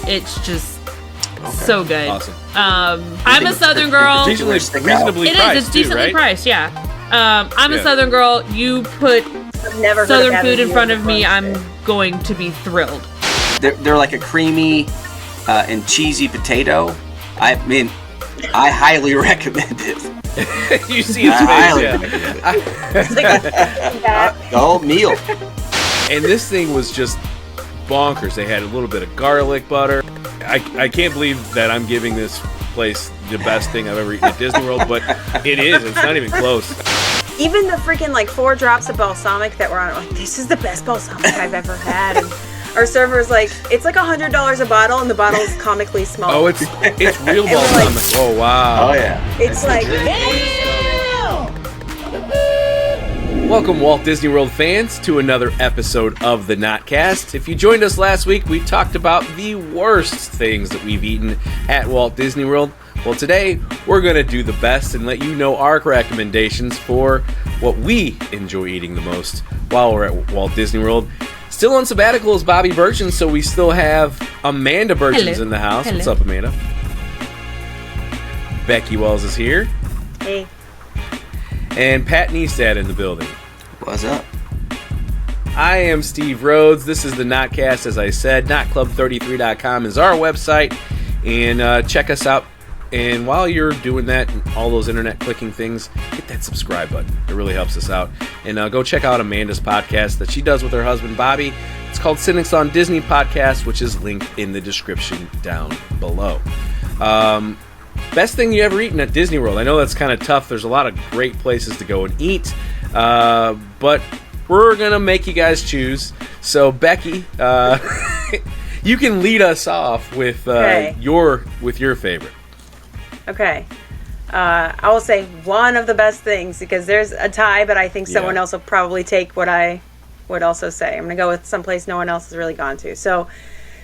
It's just so good. Awesome. I'm a Southern girl. Reasonably priced. It's decently right? priced, yeah. I'm a Southern girl. You put Southern food in front of me, I'm going to be thrilled. They're like a creamy and cheesy potato. I mean, I highly recommend it. You see his face, The whole meal. And this thing was just bonkers. They had a little bit of garlic butter. I can't believe that I'm giving this place the best thing I've ever eaten at Disney World, but it is. It's not even close. Even the freaking 4 drops of balsamic that were on it, like, this is the best balsamic I've ever had. And our server's like, it's like $100 a bottle, and the bottle's comically small. Oh, it's real balsamic. Like, oh, wow. Oh, yeah. It's like, Welcome, Walt Disney World fans, to another episode of the Notcast. If you joined us last week, we talked about the worst things that we've eaten at Walt Disney World. Well, today, we're going to do the best and let you know our recommendations for what we enjoy eating the most while we're at Walt Disney World. Still on sabbatical is Bobby Burchins, so we still have Amanda Burchins in the house. Hello. What's up, Amanda? Becky Wells is here. hey, And Pat Neestad in the building. What's up? I am Steve Rhodes. This is the Notcast, as I said. NotClub33.com is our website. And check us out. And while you're doing that and all those internet clicking things, hit that subscribe button. It really helps us out. And go check out Amanda's podcast that she does with her husband, Bobby. It's called Cynics on Disney Podcast, which is linked in the description down below. Best thing you ever eaten at Disney World. I know that's kind of tough. There's a lot of great places to go and eat. But we're going to make you guys choose. So, Becky, you can lead us off with your favorite. okay. I will say one of the best things, because there's a tie, but I think someone else will probably take what I would also say. I'm going to go with someplace no one else has really gone to. So,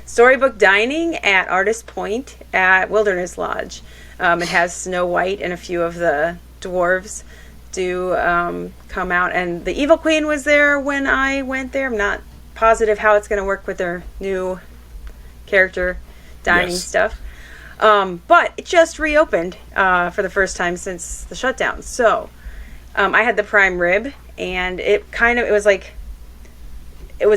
Storybook Dining at Artist Point at Wilderness Lodge. It has Snow White and a few of the dwarves do come out. And the Evil Queen was there when I went there. I'm not positive how it's going to work with their new character dining stuff. But it just reopened for the first time since the shutdown. So I had the prime rib, and it was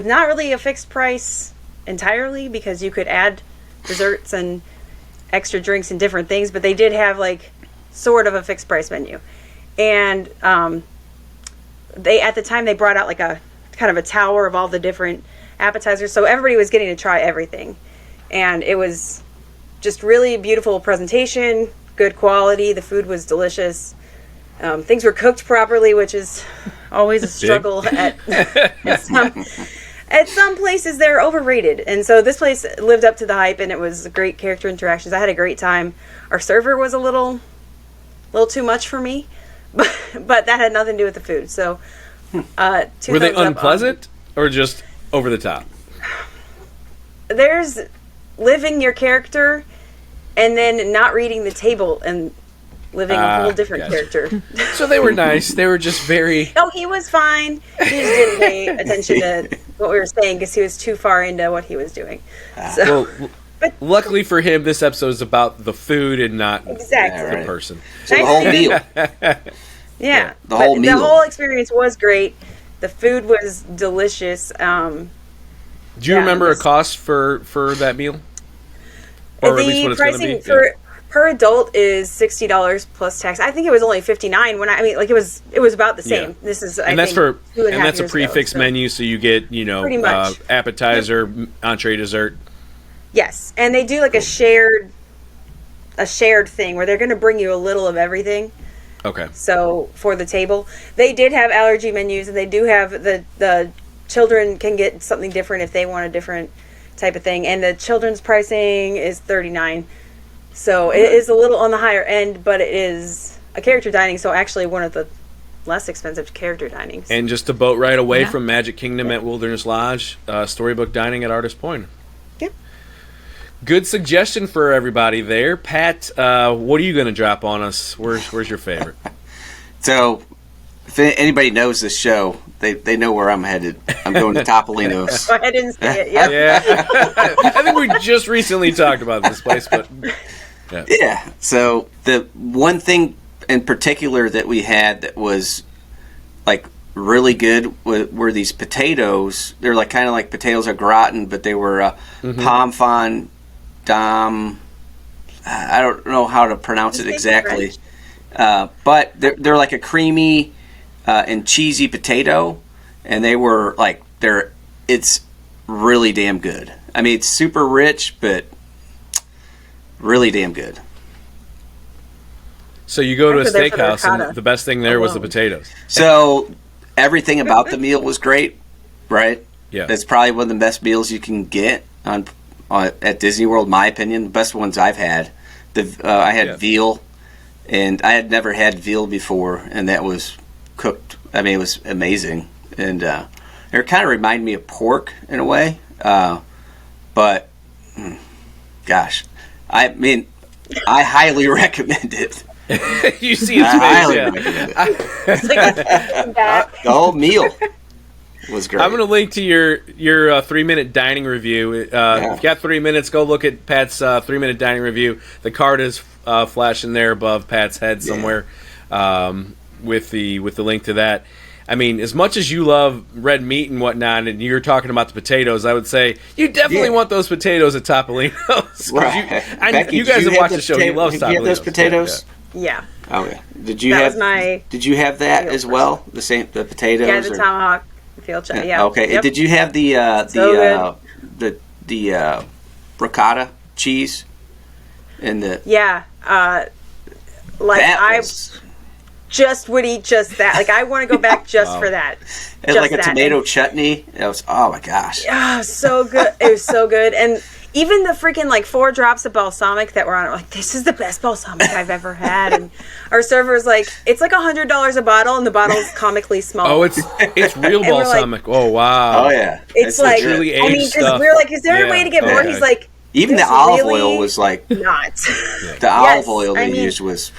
not really a fixed price entirely, because you could add desserts and extra drinks and different things, but they did have sort of a fixed price menu. And they, at the time, they brought out a kind of a tower of all the different appetizers, so everybody was getting to try everything. And it was just really beautiful presentation, good quality. The food was delicious. Things were cooked properly, which is always a struggle at some places. They're overrated, and so this place lived up to the hype, and it was great character interactions. I had a great time. Our server was a little too much for me, but that had nothing to do with the food. So, were they unpleasant or just over the top? There's living your character and then not reading the table and living a whole different character. So they were nice. They were just very... No, he was fine. He just didn't pay attention to what we were saying because he was too far into what he was doing. So, well, luckily for him, this episode is about the food and not exactly the person. So the whole meal. Yeah. The whole meal. The whole experience was great. The food was delicious. Do you remember a cost for that meal? Or at least what it's going to be? Per adult is $60 plus tax. I think it was only $59 when it was about the same. Yeah. This is that's a prefix menu, so you get appetizer, entree, dessert. Yes, and they do a shared thing where they're going to bring you a little of everything. Okay. So for the table, they did have allergy menus, and they do have the children can get something different if they want a different type of thing, and the children's pricing is $39. So it is a little on the higher end, but it is a character dining, so actually one of the less expensive character dinings. And just a boat ride away from Magic Kingdom at Wilderness Lodge, Storybook Dining at Artist Point. Yep. Good suggestion for everybody there. Pat, what are you going to drop on us? Where's your favorite? So if anybody knows this show, they know where I'm headed. I'm going to Topolino's. I didn't see it. Yep. Yeah. I think we just recently talked about this place, but yeah. So the one thing in particular that we had that was like really good were these potatoes. They're like kind of like potatoes au gratin, but they were pomme fond dame. I don't know how to pronounce it exactly, but they're like a creamy and cheesy potato, and they were like it's really damn good. I mean, it's super rich, but really damn good. So you go to a steakhouse, and the best thing there was the potatoes. So everything about the meal was great, right? Yeah, that's probably one of the best meals you can get at Disney World, in my opinion. The best ones I've had. I had veal, and I had never had veal before, and that was cooked. I mean, it was amazing, and it kind of reminded me of pork in a way. But gosh, I mean, I highly recommend it. You see his face, yeah. The whole meal was great. I'm going to link to your 3-minute dining review. If you got 3 minutes, go look at Pat's 3-minute dining review. The card is flashing there above Pat's head somewhere with the link to that. I mean, as much as you love red meat and whatnot, and you're talking about the potatoes, I would say you definitely want those potatoes at Topolino's. Right. You guys have watched the show. You love Topolino's. Did you have those potatoes? Yeah. Okay. Did you have that as well? The potatoes? Yeah, the tomahawk field chop. Yeah. Okay. Yep. Did you have the ricotta cheese? And the just would eat just that. Like I want to go back just for that. And like a tomato chutney. It was, oh my gosh. Yeah, so good. It was so good. And even the freaking like 4 drops of balsamic that were on it, like this is the best balsamic I've ever had. And our server was like, it's like $100 a bottle, and the bottle's comically small. Oh, it's real balsamic. Like, oh wow. Oh yeah. It's like really aged stuff. We were like, is there a way to get more? He's like, even the olive oil was like not. The olive oil they used was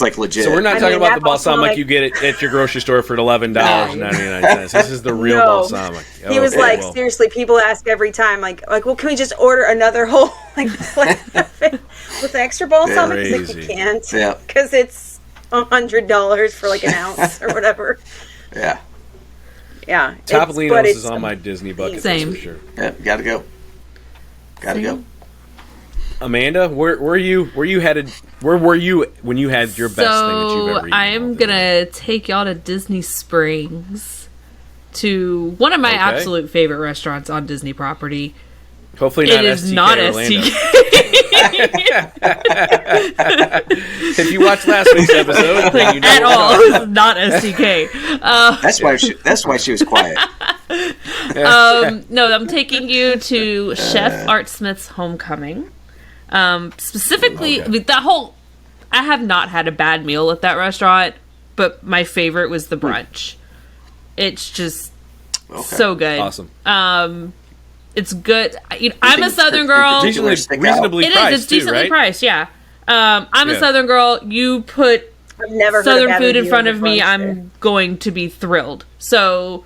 like legit. So we're not talking about the balsamic you get at your grocery store for $11.99. This is the real balsamic. He was like, seriously, people ask every time, like, well, can we just order another whole with extra balsamic? Like, you can't, because it's $100 for like an ounce or whatever. Yeah. Topolino's is on my Disney bucket list for sure. Yeah, gotta go. Amanda, where were you headed? Where were you when you had your best thing that you've ever eaten? I'm gonna take y'all to Disney Springs, to one of my absolute favorite restaurants on Disney property. Hopefully not STK. It is not STK. If you watched last week's episode, then you know at all, it's not STK. That's why she was quiet. No, I'm taking you to Chef Art Smith's Homecoming. Specifically, I have not had a bad meal at that restaurant, but my favorite was the brunch. It's just so good. Awesome. It's good. I'm a Southern girl. Reasonably priced. It's decently right? priced. Yeah. I'm a Southern girl. You put Southern food in front of me, I'm going to be thrilled. So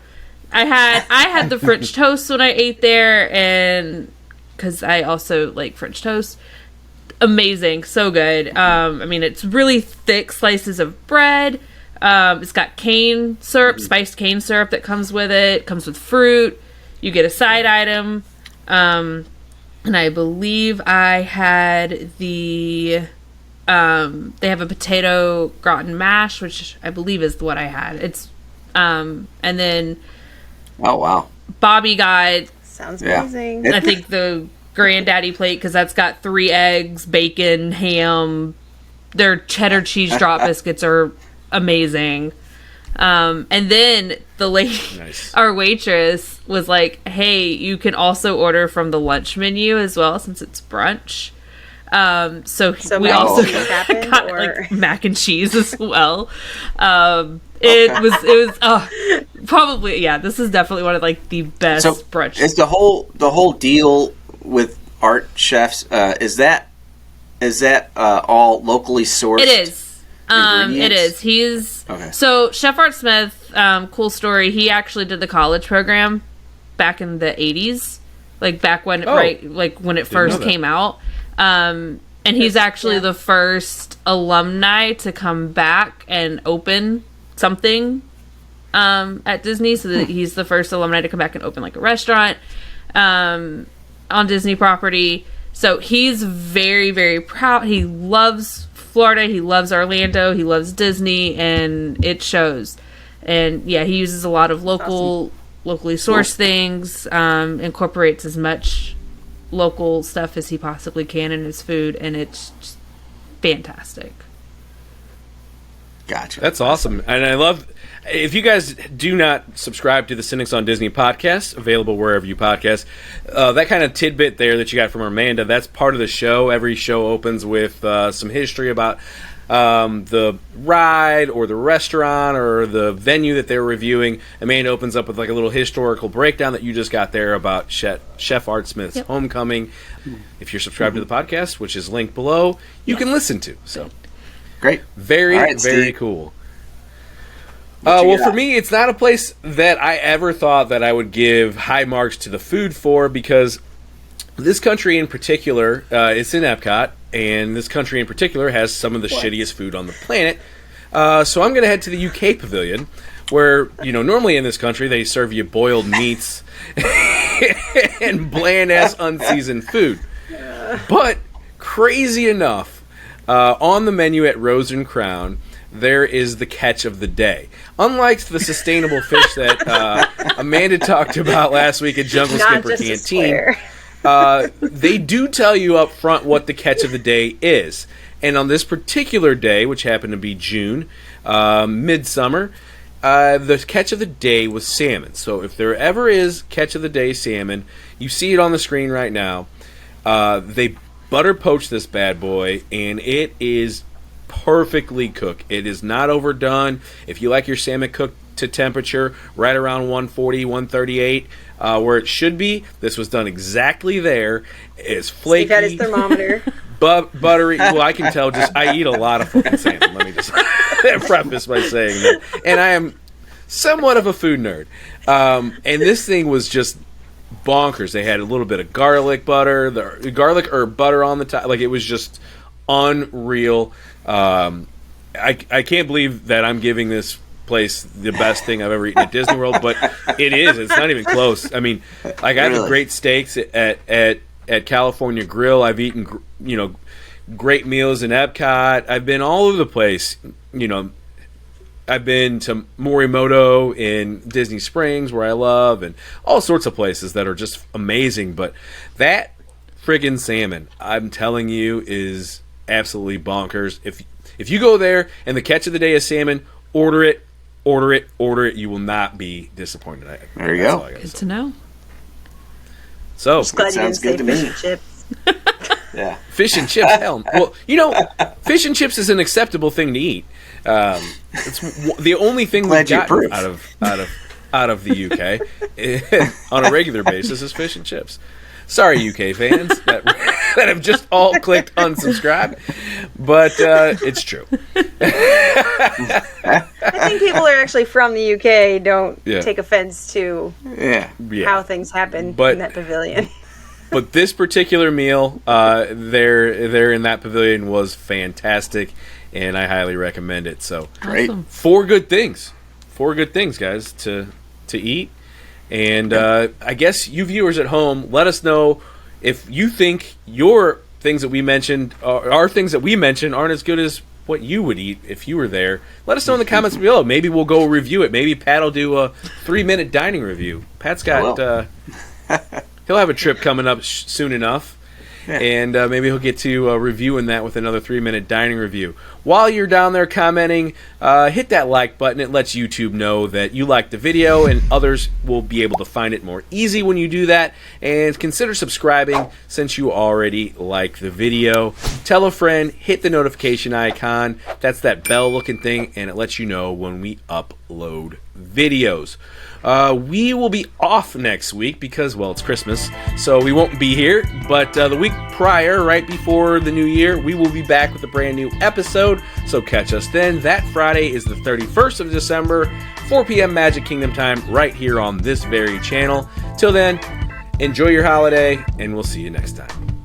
I had the French toast when I ate there, and because I also like French toast. Amazing, so good. I mean, it's really thick slices of bread. It's got cane syrup, spiced cane syrup that comes with it. It comes with fruit. You get a side item. And I believe I had they have a potato gratin mash, which I believe is what I had. It's, and then. Oh, wow. Bobby got. Sounds amazing. I think the granddaddy plate, because that's got 3 eggs, bacon, ham. Their cheddar cheese drop biscuits are amazing. And then the lady, our waitress, was like, hey, you can also order from the lunch menu as well, since it's brunch. So we also got like mac and cheese as well. It was probably, this is definitely one of like the best brunch. Is the whole deal with Art Chefs, is that all locally sourced? It is. It is. He's okay. So Chef Art Smith, cool story. He actually did the college program back in the 80s, like back when when it first came out. And he's actually the first alumni to come back and open something at Disney. So that he's the first alumni to come back and open like a restaurant on Disney property. So he's very, very proud. He loves Florida. He loves Orlando. He loves Disney, and it shows. And yeah, he uses a lot of locally sourced things, incorporates as much local stuff as he possibly can in his food, and it's just fantastic. Gotcha. That's awesome. And I love, if you guys do not subscribe to the Cynics on Disney podcast, available wherever you podcast, that kind of tidbit there that you got from Amanda, that's part of the show. Every show opens with some history about the ride or the restaurant or the venue that they're reviewing. Amanda opens up with like a little historical breakdown that you just got there about Chef Art Smith's homecoming. If you're subscribed to the podcast, which is linked below, you can listen to. So great. Very Steve. cool. Well, for me, it's not a place that I ever thought that I would give high marks to the food for, because this country in particular, it's in Epcot, and this country in particular has some of the shittiest food on the planet. So I'm going to head to the UK pavilion, where, normally in this country they serve you boiled meats and bland-ass unseasoned food. But, crazy enough, on the menu at Rose and Crown, there is the catch of the day. Unlike the sustainable fish that Amanda talked about last week at Jungle Skipper Canteen, they do tell you up front what the catch of the day is. And on this particular day, which happened to be June, midsummer, the catch of the day was salmon. So if there ever is catch of the day salmon, you see it on the screen right now. They butter poach this bad boy, and it is perfectly cooked. It is not overdone. If you like your salmon cooked to temperature, right around 140, 138, where it should be, this was done exactly there. It's flaky. Steve had his thermometer. Buttery. Well, I can tell. I eat a lot of fucking salmon. Let me just preface by saying that. And I am somewhat of a food nerd. And this thing was just bonkers. They had a little bit of garlic butter, the garlic herb butter on the top. Like, it was just unreal. I can't believe that I'm giving this place the best thing I've ever eaten at Disney World, but it is. It's not even close. I mean, like, I've had great steaks at California Grill. I've eaten, great meals in Epcot. I've been all over the place. I've been to Morimoto in Disney Springs, where I love, and all sorts of places that are just amazing. But that friggin' salmon, I'm telling you, is absolutely bonkers. If you go there and the catch of the day is salmon, order it. You will not be disappointed. There you go. Good to know. So Glad you didn't say fish and chips. Yeah, fish and chips. Hell, well, fish and chips is an acceptable thing to eat. It's the only thing we've got out of the UK on a regular basis is fish and chips. Sorry, UK fans that have just all clicked unsubscribe, but it's true. I think people are actually from the UK don't take offense to how things happen in that pavilion. But this particular meal, there in that pavilion was fantastic, and I highly recommend it. So great, awesome. Four good things, guys, to eat. And I guess you viewers at home, let us know if you think your things that we mentioned, our things that we mentioned, aren't as good as what you would eat if you were there. Let us know in the comments below. Maybe we'll go review it. Maybe Pat will do a 3-minute dining review. Pat's got he'll have a trip coming up soon enough. Yeah. And maybe he'll get to reviewing that with another 3-minute dining review. While you're down there commenting, hit that like button. It lets YouTube know that you like the video, and others will be able to find it more easy when you do that. And consider subscribing since you already like the video. Tell a friend, hit the notification icon. That's that bell-looking thing, and it lets you know when we upload videos. We will be off next week because, well, it's Christmas, so we won't be here. But the week prior, right before the new year, we will be back with a brand new episode, so catch us then. That Friday is the 31st of December, 4 p.m. Magic Kingdom time, right here on this very channel. Till then, enjoy your holiday, and we'll see you next time.